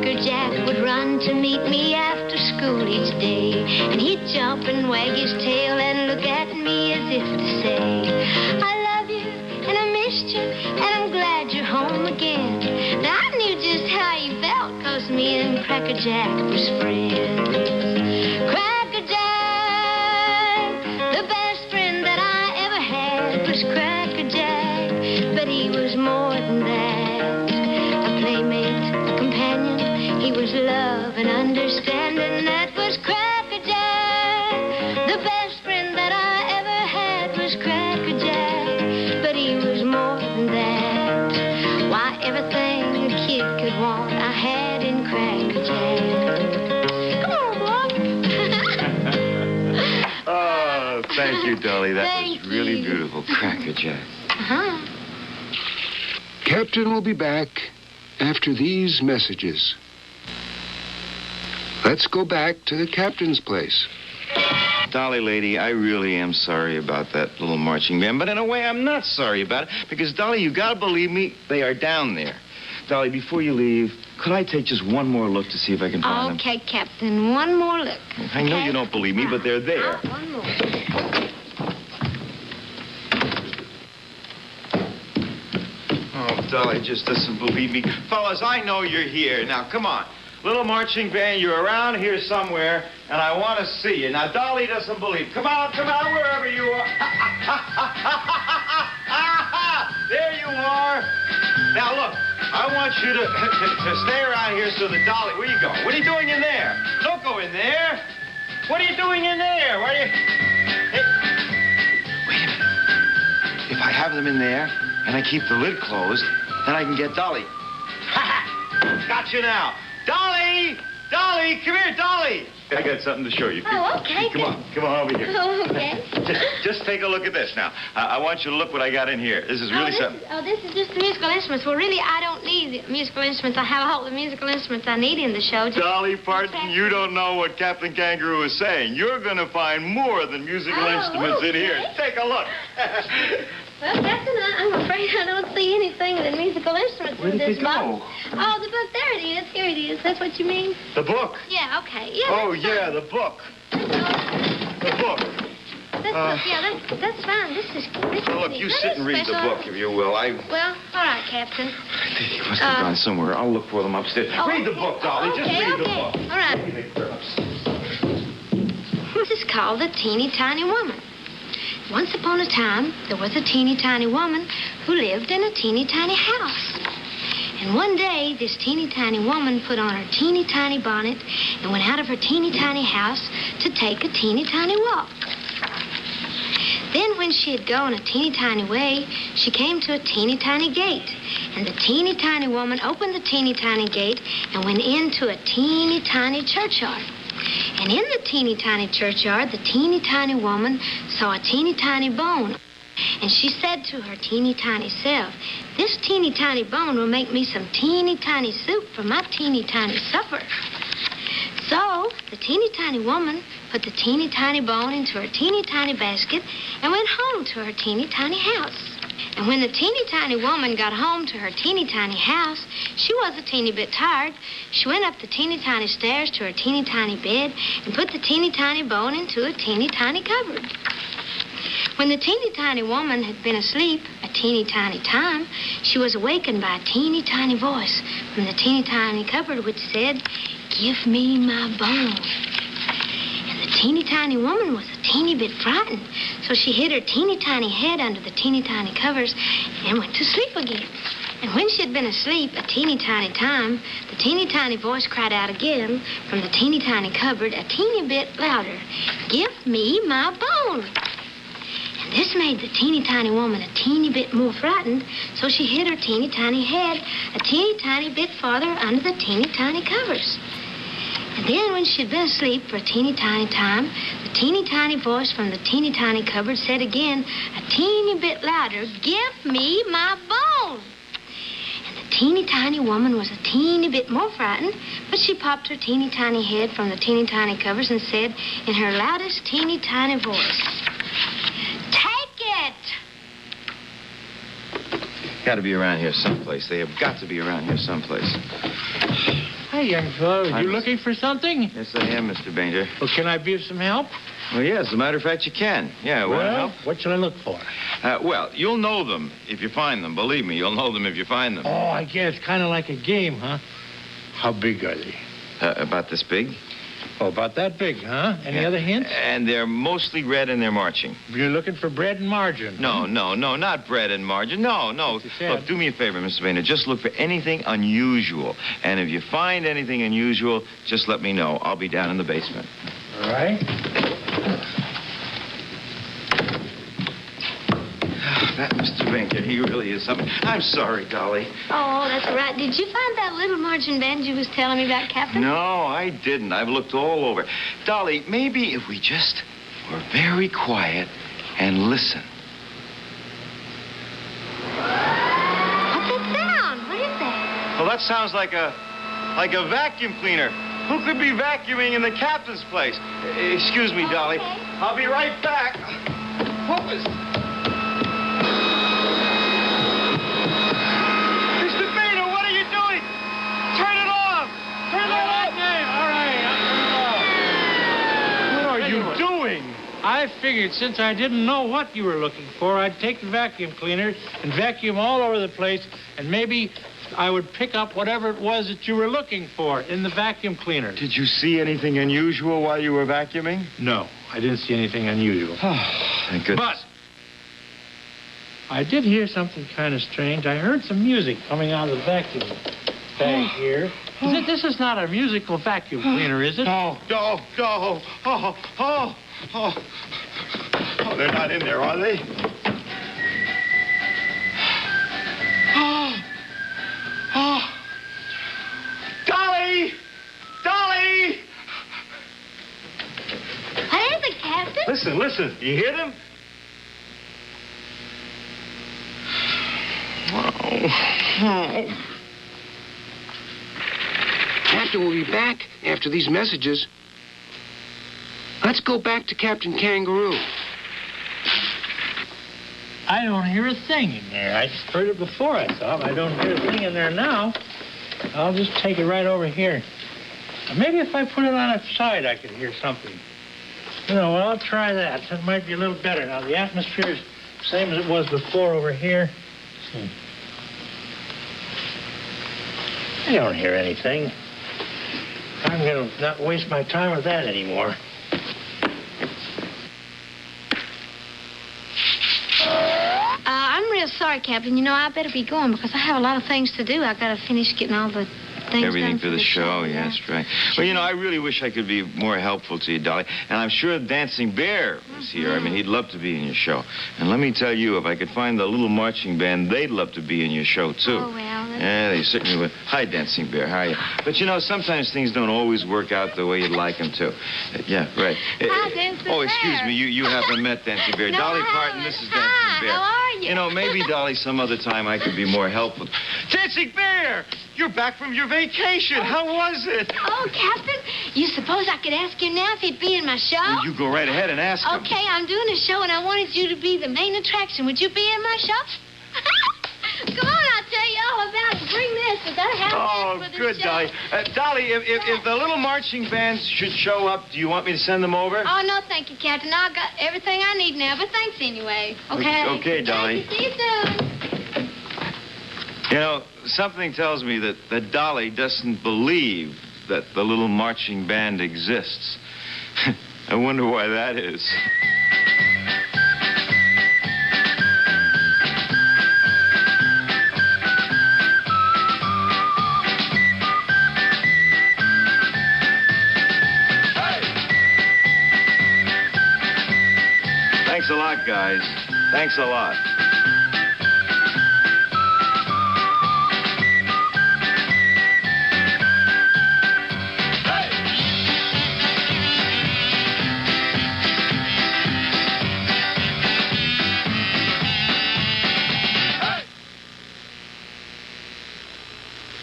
Cracker Jack would run to meet me after school each day. And he'd jump and wag his tail and look at me as if to say, I love you and I missed you and I'm glad you're home again. Now I knew just how he felt, 'cause me and Cracker Jack was friends. Cracker Jack, the best friend that I ever had was Cracker Jack, but he was more than that. A playmate, a companion, he was love and understanding. That was Cracker Jack. The best friend that I ever had was Cracker Jack, but he was more than that. Why, everything a kid could want, I had in Cracker Jack. Come on, boy. Oh, thank you, Dolly. That Thank was really you. beautiful. Cracker Jack. Uh-huh. Captain will be back after these messages. Let's go back to the captain's place. Dolly, lady, I really am sorry about that little marching band, but in a way I'm not sorry about it, because, Dolly, you gotta believe me, they are down there. Dolly, before you leave, could I take just one more look to see if I can find them? Okay, Captain, one more look. I know you don't believe me, but they're there. One more. Oh, Dolly just doesn't believe me. Fellas, I know you're here. Now, come on. Little marching band, you're around here somewhere, and I want to see you. Now, Dolly doesn't believe. Come on, wherever you are. There you are. Now, look, I want you to stay around here so that Dolly... Where you going? What are you doing in there? Don't go in there. What are you doing in there? Why are you... Hey. Wait a minute. If I have them in there and I keep the lid closed, then I can get Dolly. Got you now. Dolly! Dolly! Come here, Dolly! I got something to show you. Oh, okay. Come on over here. Oh, okay. Just take a look at this now. I want you to look what I got in here. This is really something. This is just the musical instruments. Well, really, I don't need the musical instruments. I have all the musical instruments I need in the show. Dolly Parton, you don't know what Captain Kangaroo is saying. You're going to find more than musical instruments in here. Take a look. Well, Captain, I'm afraid I don't see anything but musical instruments Where in did this they go? box. Oh, the book. There it is. Here it is. That's what you mean? The book. Yeah, okay. Yeah. Oh, yeah, the book. The book. That's fine. This is Well, look, you that sit is and read the special. book, if you will. Well, all right, Captain. I think he must have gone somewhere. I'll look for them upstairs. Oh, read the book, Dolly. Just read the book. All right. This is called The Teeny Tiny Woman. Once upon a time, there was a teeny tiny woman who lived in a teeny tiny house. And one day, this teeny tiny woman put on her teeny tiny bonnet and went out of her teeny tiny house to take a teeny tiny walk. Then when she had gone a teeny tiny way, she came to a teeny tiny gate. And the teeny tiny woman opened the teeny tiny gate and went into a teeny tiny churchyard. And in the teeny tiny churchyard, the teeny tiny woman saw a teeny tiny bone. And she said to her teeny tiny self, this teeny tiny bone will make me some teeny tiny soup for my teeny tiny supper. So the teeny tiny woman put the teeny tiny bone into her teeny tiny basket and went home to her teeny tiny house. And when the teeny tiny woman got home to her teeny tiny house, she was a teeny bit tired. She went up the teeny tiny stairs to her teeny tiny bed and put the teeny tiny bone into a teeny tiny cupboard. When the teeny tiny woman had been asleep a teeny tiny time, she was awakened by a teeny tiny voice from the teeny tiny cupboard which said, give me my bone. And the teeny tiny woman was a teeny bit frightened, so she hid her teeny tiny head under the teeny tiny covers and went to sleep again. And when she had been asleep a teeny tiny time, the teeny tiny voice cried out again from the teeny tiny cupboard a teeny bit louder, give me my bone. And this made the teeny tiny woman a teeny bit more frightened, so she hid her teeny tiny head a teeny tiny bit farther under the teeny tiny covers. And then when she'd been asleep for a teeny tiny time, the teeny tiny voice from the teeny tiny cupboard said again, a teeny bit louder, give me my bone. And the teeny tiny woman was a teeny bit more frightened, but she popped her teeny tiny head from the teeny tiny covers and said in her loudest teeny tiny voice, take it! Got to be around here someplace. They have got to be around here someplace. Hi, young fellow. Are you looking for something? Yes, I am, Mr. Banger. Well, can I be of some help? Well, yes, as a matter of fact, you can. Yeah, want to help? What should I look for? Well, you'll know them if you find them. Believe me, you'll know them if you find them. Oh, I guess. Kind of like a game, huh? How big are they? About this big. Oh, about that big, huh? Any other hints? And they're mostly red and they're marching. You're looking for bread and margarine. No, not bread and margarine. No. Look, do me a favor, Mr. Bainer. Just look for anything unusual. And if you find anything unusual, just let me know. I'll be down in the basement. All right. That Mr. Banger, he really is something. I'm sorry, Dolly. Oh, that's right. Did you find that little marching band you was telling me about, Captain? No, I didn't. I've looked all over. Dolly, maybe if we just were very quiet and listen. What's that sound? What is that? Well, that sounds like a vacuum cleaner. Who could be vacuuming in the captain's place? Excuse me, Dolly. Okay. I'll be right back. What was... Mr. Bainer, what are you doing? Turn it off! Turn it off! All right. What are you doing? I figured since I didn't know what you were looking for, I'd take the vacuum cleaner and vacuum all over the place, and maybe I would pick up whatever it was that you were looking for in the vacuum cleaner. Did you see anything unusual while you were vacuuming? No, I didn't see anything unusual. Thank goodness. But I did hear something kind of strange. I heard some music coming out of the vacuum bag here. This is not a musical vacuum cleaner, is it? No. Oh, they're not in there, are they? Oh. Dolly! What is it, Captain? Listen. You hear them? Oh. Captain will be back after these messages. Let's go back to Captain Kangaroo. I don't hear a thing in there. I heard it before, I thought. I don't hear a thing in there now. I'll just take it right over here. Maybe if I put it on its side, I could hear something. Well, I'll try that. That might be a little better. Now, the atmosphere is the same as it was before over here. I don't hear anything. I'm going to not waste my time with that anymore. I'm real sorry, Captain. You know, I better be going because I have a lot of things to do. I've got to finish getting all the things Everything done for the show, yeah, that's right. Well, you know, I really wish I could be more helpful to you, Dolly. And I'm sure Dancing Bear was here. I mean, he'd love to be in your show. And let me tell you, if I could find the little marching band, they'd love to be in your show, too. Oh, well. Yeah, they certainly would. Hi, Dancing Bear. How are you? But, you know, sometimes things don't always work out the way you'd like them to. Yeah, right. Hi, Dancing Oh, excuse Bear. me. You haven't met Dancing Bear. No, Dolly I Parton, haven't. this is Hi, Dancing Bear. how are you? You know, maybe, Dolly, some other time I could be more helpful. Dancing Bear! You're back from your vacation. How was it? Oh, Captain, you suppose I could ask him now if he'd be in my show? Well, you go right ahead and ask him. Okay, I'm doing a show, and I wanted you to be the main attraction. Would you be in my show? Come on, I'll tell you all about it. Bring this. We gotta have Oh, this for the good, show. Dolly. Dolly, if the little marching bands should show up, do you want me to send them over? Oh, no, thank you, Captain. I got everything I need now, but thanks anyway. Okay? Okay, Dolly. Thank you. See you soon. You know, something tells me that Dolly doesn't believe that the little marching band exists. I wonder why that is. Thanks a lot, guys. Thanks a lot.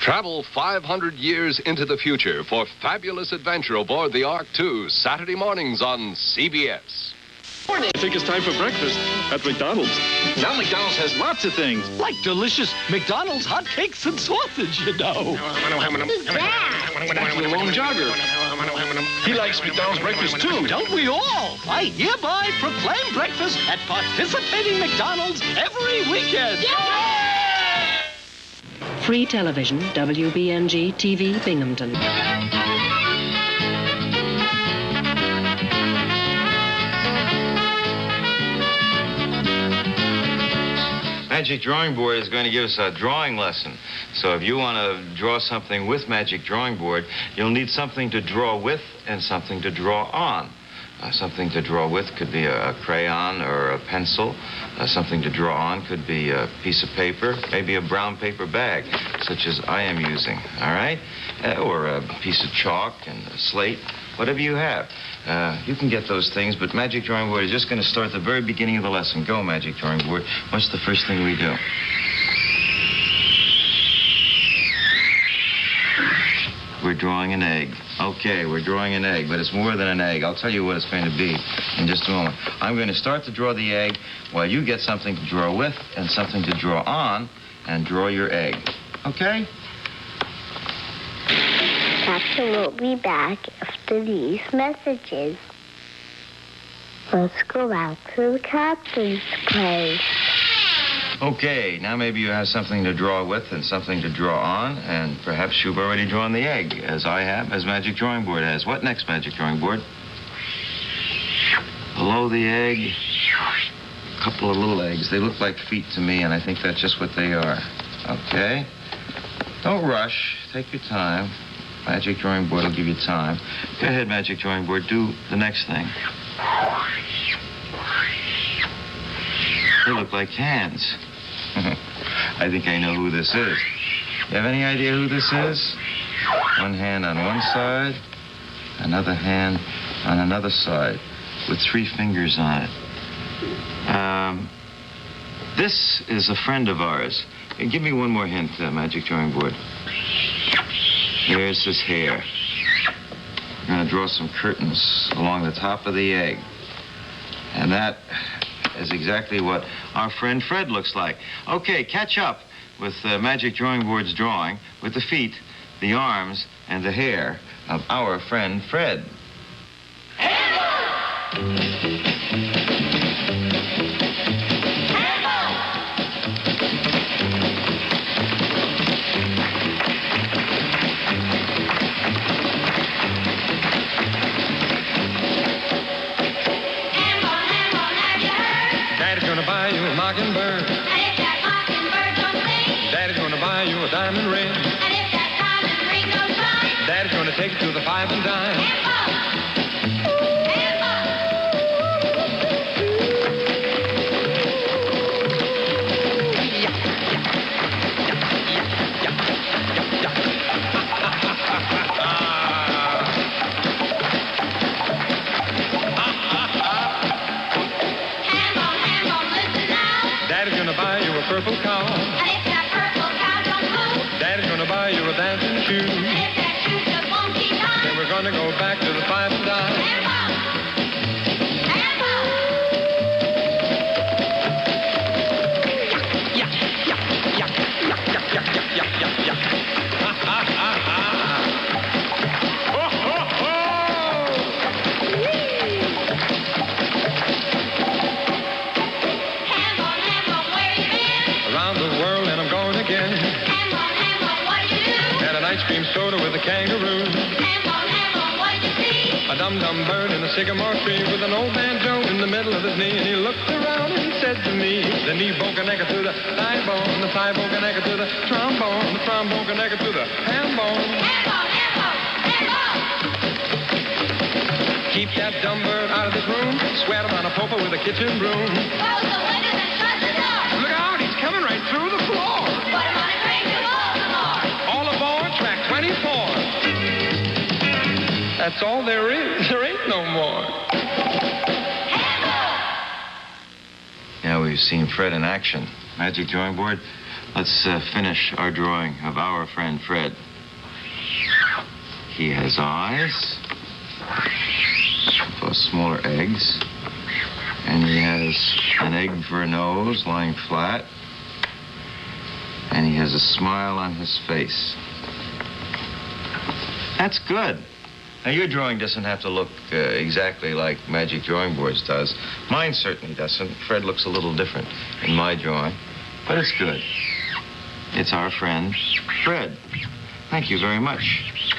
Travel 500 years into the future for fabulous adventure aboard the Ark II, Saturday mornings on CBS. Morning. I think it's time for breakfast at McDonald's. Now McDonald's has lots of things, like delicious McDonald's hot cakes and sausage, you know. Who's that? That's the lone jogger. He likes McDonald's breakfast, too. Don't we all? I hereby proclaim breakfast at participating McDonald's every weekend. Free television, WBNG TV, Binghamton. Magic Drawing Board is going to give us a drawing lesson. So if you want to draw something with Magic Drawing Board, you'll need something to draw with and something to draw on. Something to draw with could be a crayon or a pencil. Something to draw on could be a piece of paper, maybe a brown paper bag, such as I am using, all right? Or a piece of chalk and a slate, whatever you have. You can get those things, but Magic Drawing Board is just going to start at the very beginning of the lesson. Go, Magic Drawing Board. What's the first thing we do? We're drawing an egg. Okay, we're drawing an egg, but it's more than an egg. I'll tell you what it's going to be in just a moment. I'm going to start to draw the egg while you get something to draw with and something to draw on and draw your egg. Okay? Captain will be back after these messages. Let's go out to the captain's place. Okay, now maybe you have something to draw with and something to draw on, and perhaps you've already drawn the egg, as I have, as Magic Drawing Board has. What next, Magic Drawing Board? Below the egg, a couple of little eggs. They look like feet to me, and I think that's just what they are. Okay? Don't rush. Take your time. Magic Drawing Board will give you time. Go ahead, Magic Drawing Board. Do the next thing. They look like hands. I think I know who this is. You have any idea who this is? One hand on one side, another hand on another side, with 3 fingers on it. This is a friend of ours. Give me one more hint, Magic Drawing Board. There's his hair. I'm going to draw some curtains along the top of the egg. And that is exactly what our friend Fred looks like. Okay, catch up with Magic Drawing Board's drawing with the feet, the arms, and the hair of our friend Fred. Daddy's gonna buy you a mockingbird. And if that mockingbird don't sing, Daddy's gonna buy you a diamond ring. and if that diamond ring don't shine, Daddy's gonna take you to the 5 and dime. Daddy's gonna buy you a purple cow. and if that purple cow don't move, Daddy's gonna buy you a dancing shoe. and if that shoe just won't keep time, Then we're gonna go back to the 5 and dime. Around the world and I'm going again. Had an ice cream soda with a kangaroo. A dum-dum bird in a sycamore tree with an old banjo in the middle of his knee. And he looked around and said to me, the knee bone connected to the thigh bone, the thigh bone connected to the trombone, the trombone connected to the ham bone. Keep that dumb bird out of this room. Sweat him on a popo with a kitchen broom. Look out, he's coming right through the floor. All aboard track 24. That's all there is. There ain't no more. Now we've seen Fred in action. Magic Drawing Board, let's finish our drawing of our friend Fred. He has eyes, smaller eggs, and he has an egg for a nose lying flat, and he has a smile on his face. That's good. Now, your drawing doesn't have to look exactly like Magic Drawing Boards does. Mine certainly doesn't. Fred looks a little different in my drawing. But it's good. It's our friend, Fred. Thank you very much,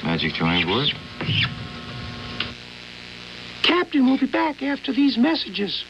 Magic Drawing Board. Captain will be back after these messages.